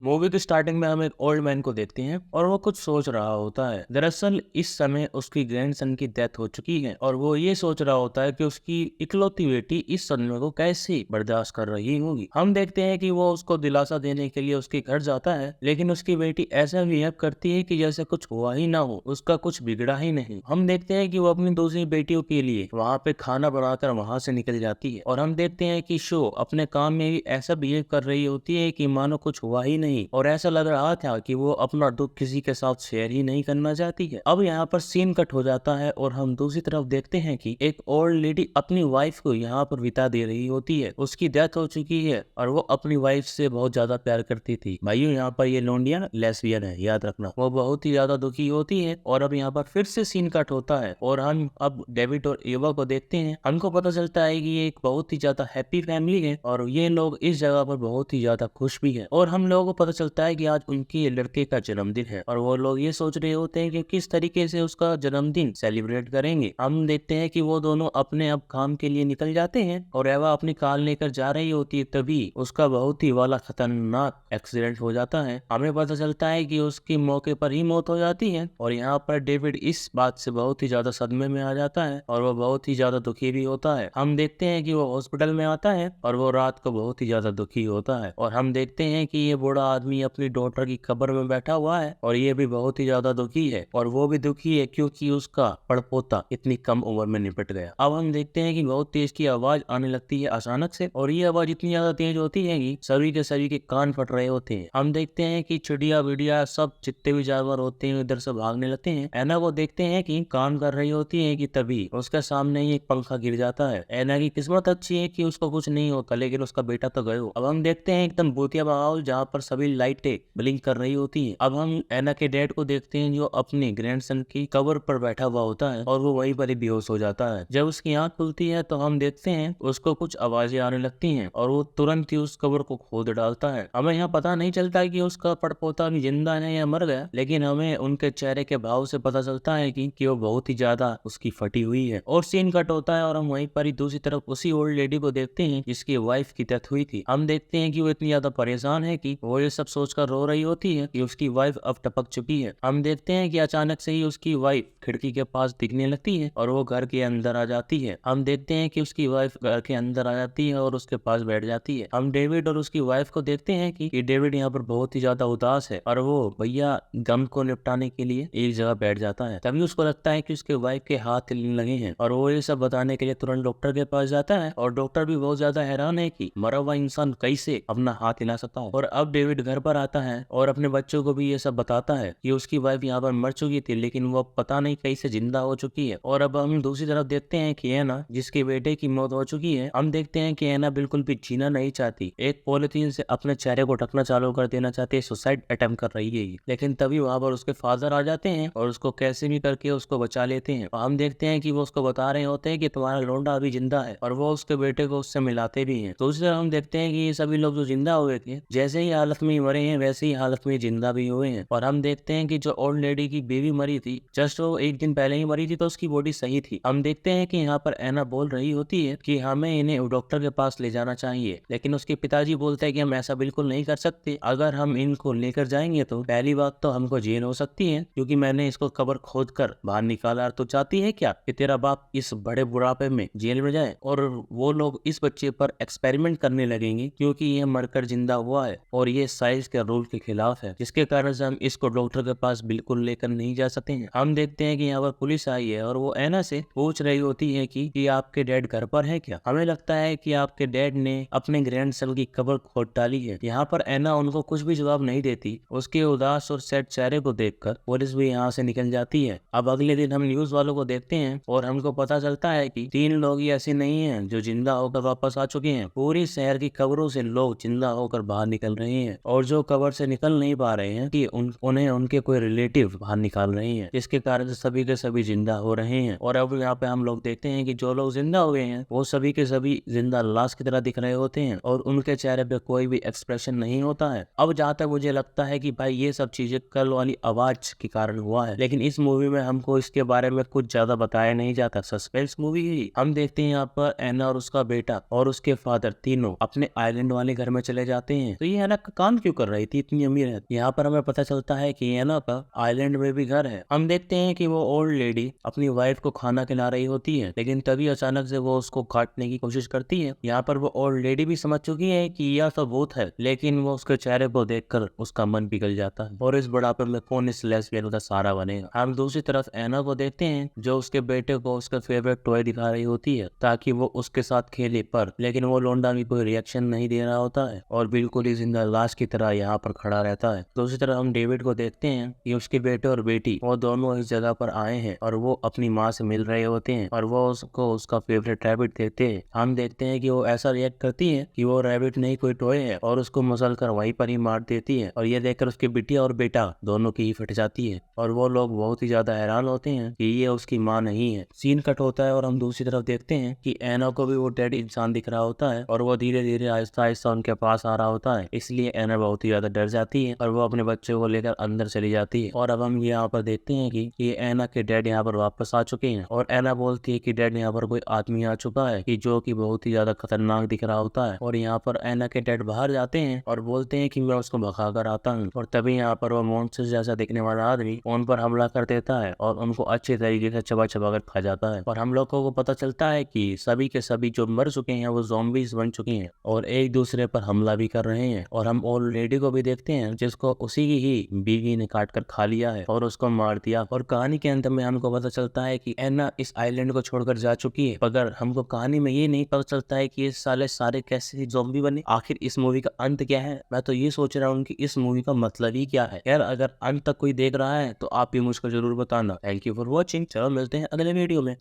Movie की starting में हम एक ओल्ड मैन को देखते हैं और वो कुछ सोच रहा होता है। दरअसल इस समय उसकी ग्रैंडसन की डेथ हो चुकी है और वो ये सोच रहा होता है कि उसकी इकलौती बेटी इस सदमे को कैसे बर्दाश्त कर रही होगी। हम देखते हैं कि वो उसको दिलासा देने के लिए उसके घर जाता है, लेकिन उसकी बेटी ऐसा बिहेव करती है कि जैसे कुछ हुआ ही ना हो, उसका कुछ बिगड़ा ही नहीं। हम देखते हैं कि वो अपनी दूसरी बेटियों के लिए वहाँ पे खाना बनाकर वहाँ से निकल जाती है और हम देखते हैं कि शो अपने काम में भी ऐसा बिहेव कर रही होती है कि मानो कुछ हुआ ही नहीं और ऐसा लग रहा था कि वो अपना दुख किसी के साथ शेयर ही नहीं करना चाहती है। अब यहाँ पर सीन कट हो जाता है और हम दूसरी तरफ देखते हैं कि एक ओल्ड लेडी अपनी वाइफ को यहाँ पर बिता दे रही होती है। उसकी डेथ हो चुकी है और वो अपनी वाइफ से बहुत ज्यादा प्यार करती थी। भाइयों, यहाँ पर ये लोंडिया लेस्बियन है, याद रखना। वो बहुत ही ज्यादा दुखी होती है और अब यहाँ पर फिर से सीन कट होता है और हम अब डेविड और एवा को देखते हैं। हमको पता चलता है कि ये एक बहुत ही ज्यादा हैप्पी फैमिली है और ये लोग इस जगह पर बहुत ही ज्यादा खुश भी है और हम लोगों को पता चलता है कि आज उनके लड़के का जन्मदिन है और वो लोग ये सोच रहे होते हैं कि किस तरीके से उसका जन्मदिन सेलिब्रेट करेंगे। हम देखते हैं कि वो दोनों अपने अब काम के लिए निकल जाते हैं और एवा अपनी कार लेकर जा रही होती है, तभी उसका बहुत ही वाला खतरनाक एक्सीडेंट हो जाता है। हमें पता चलता है कि उसकी मौके पर ही मौत हो जाती है और यहाँ पर डेविड इस बात से बहुत ही ज्यादा सदमे में आ जाता है और वो बहुत ही ज्यादा दुखी भी होता है। हम देखते हैं कि वो हॉस्पिटल में आता है और वो रात को बहुत ही ज्यादा दुखी होता है और हम देखते हैं कि ये बूढ़ा आदमी अपनी डॉटर की कब्र में बैठा हुआ है और ये भी बहुत ही ज्यादा दुखी है और वो भी दुखी है क्योंकि उसका पड़पोता इतनी कम उम्र में निपट गया। अब हम देखते हैं कि बहुत तेज की आवाज आने लगती है अचानक से और ये आवाज इतनी ज्यादा तेज होती है कि सभी के कान फट रहे होते हैं। हम देखते हैं कि चिड़िया विड़िया सब जितने भी जानवर होते हैं इधर से भागने लगते हैं। ऐना को देखते हैं कि काम कर रही होती है कि तभी उसके सामने ही एक पंखा गिर जाता है। ऐना की किस्मत अच्छी है कि उसको कुछ नहीं होता, लेकिन उसका बेटा तो गयो। अब हम देखते हैं एकदम भूतिया माहौल जहाँ पर सभी लाइटें ब्लिंक कर रही होती हैं। अब हम ऐना के डैड को देखते हैं जो अपने ग्रैंडसन की कवर पर बैठा हुआ होता है और वो वहीं पर ही बेहोश हो जाता है। जब उसकी आंख खुलती है तो हम देखते हैं उसको कुछ आवाजें आने लगती हैं और वो तुरंत ही उस कवर को खोद डालता है। हमें यहाँ पता नहीं चलता कि उसका पड़पोता भी जिंदा है या मर गया, लेकिन हमें उनके चेहरे के भाव से पता चलता है कि वो बहुत ही ज्यादा उसकी फटी हुई है और सीन कट होता है और हम वहीं पर ही दूसरी तरफ उसी ओल्ड लेडी को देखते हैं जिसकी वाइफ की डेथ हुई थी। हम देखते हैं कि वो इतनी ज्यादा परेशान है कि वो ये सब सोचकर रो रही होती है कि उसकी वाइफ अब टपक चुकी है। हम देखते हैं कि अचानक से ही उसकी वाइफ खिड़की के पास दिखने लगती है और वो घर के अंदर आ जाती है। हम देखते हैं कि उसकी वाइफ घर के अंदर आ जाती है और उसके पास बैठ जाती है। हम डेविड और उसकी वाइफ को देखते हैं कि डेविड यहाँ पर बहुत ही ज्यादा उदास है और वो भैया गम को निपटाने के लिए एक जगह बैठ जाता है। तभी उसको लगता है कि उसके वाइफ के हाथ हिलने लगे हैं और वो ये सब बताने के लिए तुरंत डॉक्टर के पास जाता है और डॉक्टर भी बहुत ज्यादा हैरान है कि मरा हुआ इंसान कैसे अपना हाथ हिला सकता है। और अब डेविड घर पर आता है और अपने बच्चों को भी ये सब बताता है कि उसकी वाइफ यहाँ पर मर चुकी थी, लेकिन वो पता नहीं कैसे जिंदा हो चुकी है। और अब हम दूसरी तरफ देखते हैं कि ऐना, जिसके बेटे की मौत हो चुकी है, हम देखते हैं कि ऐना बिल्कुल भी जीना नहीं चाहती। एक पॉलिथीन से अपने चेहरे को ढकना चालू कर देना चाहती है, सुसाइड अटेम्प्ट कर रही है ये। लेकिन तभी वहां पर उसके फादर आ जाते हैं और उसको कैसे भी करके उसको बचा लेते हैं। और हम देखते हैं कि वो उसको बता रहे होते हैं कि तुम्हारा लोंडा अभी जिंदा है और वो उसके बेटे को उससे मिलाते भी हैं। दूसरी तरफ हम देखते हैं कि ये सभी लोग जो जिंदा हुए थे जैसे ही हालत में मरे हैं वैसे ही हालत में जिंदा भी हुए हैं। और हम देखते हैं कि जो ओल्ड लेडी की बेबी मरी थी, जस्ट वो एक दिन पहले ही मरी थी, तो उसकी बॉडी सही थी। हम देखते हैं कि यहाँ पर ऐना बोल रही होती है कि हमें इन्हें डॉक्टर के पास ले जाना चाहिए, लेकिन उसके पिताजी बोलते हैं कि हम ऐसा बिल्कुल नहीं कर सकते। अगर हम इनको लेकर जाएंगे तो पहली बात तो हमको जेल हो सकती है क्योंकि मैंने इसको कब्र खोद कर बाहर निकाला। तो चाहती है क्या कि तेरा बाप इस बड़े बुढ़ापे में जेल में जाए? और वो लोग इस बच्चे पर एक्सपेरिमेंट करने लगेंगे क्योंकि ये मरकर जिंदा हुआ है और ये साइंस के रूल के खिलाफ है, जिसके कारण से हम इसको डॉक्टर के पास बिल्कुल लेकर नहीं जा सकते हैं। हम देखते हैं कि यहाँ पर पुलिस आई है और वो ऐना से पूछ रही होती है कि आपके डैड घर पर है क्या? हमें लगता है कि आपके डैड ने अपने ग्रैंडसन की कब्र खोद डाली है। यहाँ पर ऐना उनको कुछ भी जवाब नहीं देती। उसके उदास और सैड चेहरे को देखकर पुलिस भी यहाँ से निकल जाती है। अब अगले दिन हम न्यूज वालों को देखते हैं और हमको पता चलता है कि 3 लोग ही ऐसे नहीं हैं जो जिंदा होकर वापस आ चुके हैं। पूरी शहर की कब्रों से लोग जिंदा होकर बाहर निकल रहे हैं और जो कब्र से निकल नहीं पा रहे हैं कि उन्हें उनके कोई रिलेटिव बाहर निकाल रहे हैं, जिसके कारण से सभी के सभी जिंदा हो रहे हैं। और अब यहाँ पे हम लोग देखते हैं कि जो लोग जिंदा हुए हैं वो सभी के सभी जिंदा लाश की तरह दिख रहे होते हैं और उनके चेहरे पे कोई भी एक्सप्रेशन नहीं होता है। अब जहाँ तक मुझे लगता है कि भाई ये सब चीजें कल वाली आवाज के कारण हुआ है, लेकिन इस मूवी में हमको इसके बारे में कुछ ज्यादा बताया नहीं जाता। सस्पेंस मूवी है। हम देखते हैं यहाँ पर ऐना और उसका बेटा और उसके फादर तीनों अपने आइलैंड वाले घर में चले जाते हैं। तो ये ऐना कहाँ काम क्यों कर रही थी, इतनी अमीर है। यहाँ पर हमें पता चलता है कि एना का आइलैंड में भी घर है। हम देखते हैं कि वो ओल्ड लेडी अपनी वाइफ को खाना खिला रही होती है, लेकिन तभी अचानक से वो उसको काटने की कोशिश करती है। यहाँ पर वो ओल्ड लेडी भी समझ चुकी है कि यह तो भूत है, लेकिन वो उसके चेहरे को देखकर उसका मन पिघल जाता है और इस बुढ़ापे में कौन इस लेस्बियन का सहारा बनेगा। हम दूसरी तरफ एना को देखते हैं जो उसके बेटे को उसका फेवरेट टॉय दिखा रही होती है ताकि वो उसके साथ खेले, पर लेकिन वो लोंडा भी कोई रिएक्शन नहीं दे रहा होता है और बिल्कुल ही जिंदा लाश की तरह यहाँ पर खड़ा रहता है। दूसरी तरफ हम डेविड को देखते हैं कि उसके बेटे और बेटी वो दोनों इस जगह पर आए हैं और वो अपनी माँ से मिल रहे होते हैं और वो उसको उसका फेवरेट रैबिट देते हैं। हम देखते हैं कि वो ऐसा रिएक्ट करती है कि वो रैबिट नहीं कोई टॉय है और उसको मसल कर वहीं पर ही मार देती है और ये देखकर उसकी बिटिया और बेटा दोनों की ही फट जाती है और वो लोग बहुत ही ज्यादा हैरान होते हैं कि ये उसकी माँ नहीं है। सीन कट होता है और हम दूसरी तरफ देखते हैं कि एना को भी वो डेड इंसान दिख रहा होता है और वो धीरे धीरे आहिस्ता आहिस्ता उनके पास आ रहा होता है, इसलिए एना बहुत ही ज्यादा डर जाती है और वो अपने बच्चे को लेकर अंदर चली जाती है। और अब हम यहाँ पर देखते हैं कि ये एना के डैड यहाँ पर वापस आ चुके हैं और एना बोलती है कि डैड यहाँ पर कोई आदमी आ चुका है कि जो कि बहुत ही ज्यादा खतरनाक दिख रहा होता है और यहाँ पर एना के डैड बाहर जाते हैं और बोलते हैं कि मैं उसको भगा कर आता हूँ और तभी यहाँ पर वो मॉन्स्टर जैसा दिखने वाला आदमी उन पर हमला कर देता है और उनको अच्छे तरीके से चबा चबा कर खा जाता है और हम लोगों को पता चलता है कि सभी के सभी जो मर चुके हैं वो ज़ॉम्बीज बन चुके हैं और एक दूसरे पर हमला भी कर रहे हैं। और हम ओल्ड लेडी को भी देखते हैं जिसको उसी की ही बीवी ने काट कर खा लिया है और उसको मार दिया और कहानी के अंत में हमको पता चलता है कि एना इस आइलैंड को छोड़कर जा चुकी है, मगर हमको कहानी में ये नहीं पता चलता है कि ये साले सारे कैसे ज़ॉम्बी बने। आखिर इस मूवी का अंत क्या है? मैं तो ये सोच रहा हूँ कि इस मूवी का मतलब ही क्या है। यार अगर अंत तक कोई देख रहा है तो आप भी मुझको जरूर बताना। Thank you for watching. चलो मिलते हैं अगले वीडियो में।